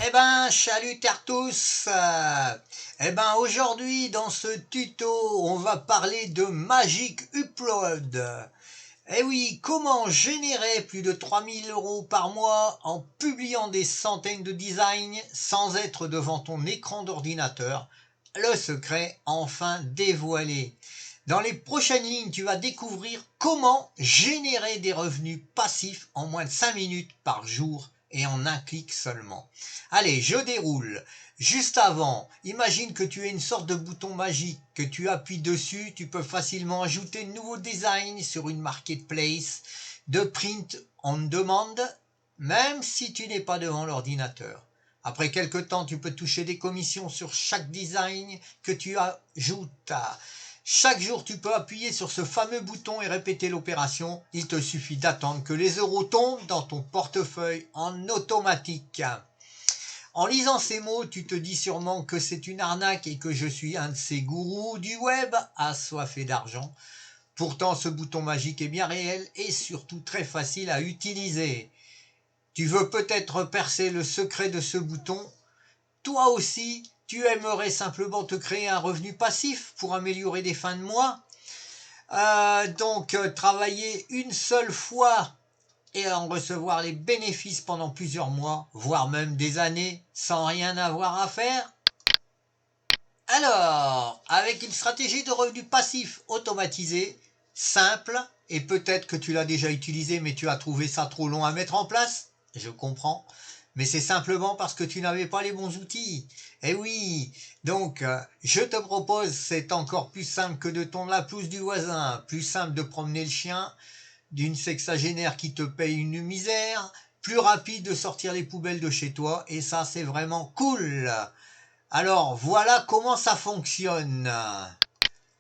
Eh ben, salut à tous. Eh ben, aujourd'hui, dans ce tuto, on va parler de Magic Upload. Eh oui, comment générer plus de 3 000 € par mois en publiant des centaines de designs sans être devant ton écran d'ordinateur? Le secret enfin dévoilé. Dans les prochaines lignes, tu vas découvrir comment générer des revenus passifs en moins de 5 minutes par jour et en un clic seulement. Allez, je déroule. Juste avant, imagine que tu as une sorte de bouton magique, que tu appuies dessus, tu peux facilement ajouter de nouveaux designs sur une marketplace de print on demand, même si tu n'es pas devant l'ordinateur. Après quelques temps, tu peux toucher des commissions sur chaque design que tu ajoutes. Chaque jour, tu peux appuyer sur ce fameux bouton et répéter l'opération. Il te suffit d'attendre que les euros tombent dans ton portefeuille en automatique. En lisant ces mots, tu te dis sûrement que c'est une arnaque et que je suis un de ces gourous du web assoiffés d'argent. Pourtant, ce bouton magique est bien réel et surtout très facile à utiliser. Tu veux peut-être percer le secret de ce bouton? Toi aussi, tu aimerais simplement te créer un revenu passif pour améliorer des fins de mois? Travailler une seule fois et en recevoir les bénéfices pendant plusieurs mois, voire même des années, sans rien avoir à faire? Alors, avec une stratégie de revenu passif automatisée, simple, et peut-être que tu l'as déjà utilisé mais tu as trouvé ça trop long à mettre en place, je comprends, mais c'est simplement parce que tu n'avais pas les bons outils. Eh oui, je te propose, c'est encore plus simple que de tondre la pelouse du voisin, plus simple de promener le chien d'une sexagénaire qui te paye une misère, plus rapide de sortir les poubelles de chez toi, et ça c'est vraiment cool. Alors voilà comment ça fonctionne.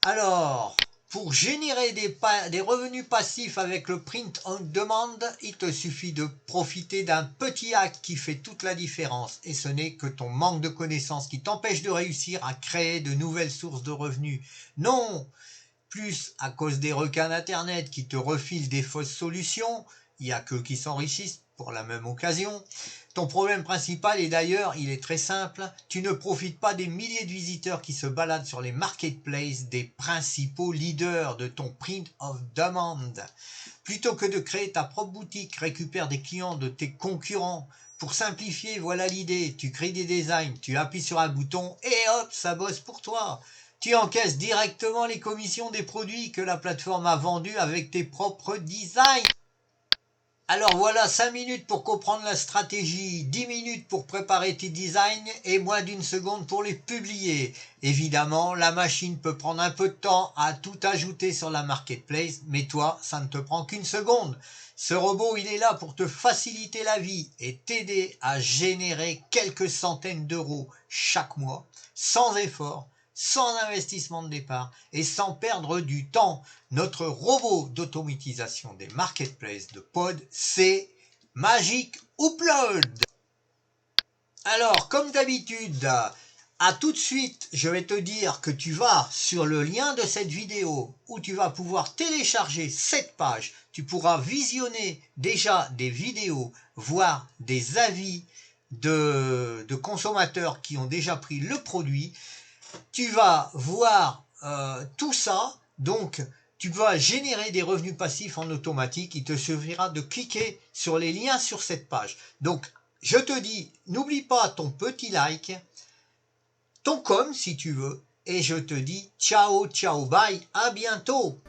Alors, pour générer des revenus passifs avec le print on demand, il te suffit de profiter d'un petit hack qui fait toute la différence. Et ce n'est que ton manque de connaissances qui t'empêche de réussir à créer de nouvelles sources de revenus. Non, plus à cause des requins d'internet qui te refilent des fausses solutions, il n'y a qu'eux qui s'enrichissent pour la même occasion. Ton problème principal, et d'ailleurs il est très simple, tu ne profites pas des milliers de visiteurs qui se baladent sur les marketplaces des principaux leaders de ton print of demand. Plutôt que de créer ta propre boutique, récupère des clients de tes concurrents. Pour simplifier, voilà l'idée, tu crées des designs, tu appuies sur un bouton et hop, ça bosse pour toi. Tu encaisses directement les commissions des produits que la plateforme a vendus avec tes propres designs. Alors voilà, 5 minutes pour comprendre la stratégie, 10 minutes pour préparer tes designs et moins d'une seconde pour les publier. Évidemment, la machine peut prendre un peu de temps à tout ajouter sur la marketplace, mais toi, ça ne te prend qu'une seconde. Ce robot, il est là pour te faciliter la vie et t'aider à générer quelques centaines d'euros chaque mois, sans effort, sans investissement de départ et sans perdre du temps. Notre robot d'automatisation des marketplaces de pod, c'est Magic Upload. Alors, comme d'habitude, à tout de suite, je vais te dire que tu vas sur le lien de cette vidéo où tu vas pouvoir télécharger cette page. Tu pourras visionner déjà des vidéos, voir des avis de consommateurs qui ont déjà pris le produit. Tu vas voir tout ça, donc tu vas générer des revenus passifs en automatique. Il te suffira de cliquer sur les liens sur cette page. Donc je te dis, n'oublie pas ton petit like, ton com si tu veux, et je te dis ciao, ciao, bye, à bientôt.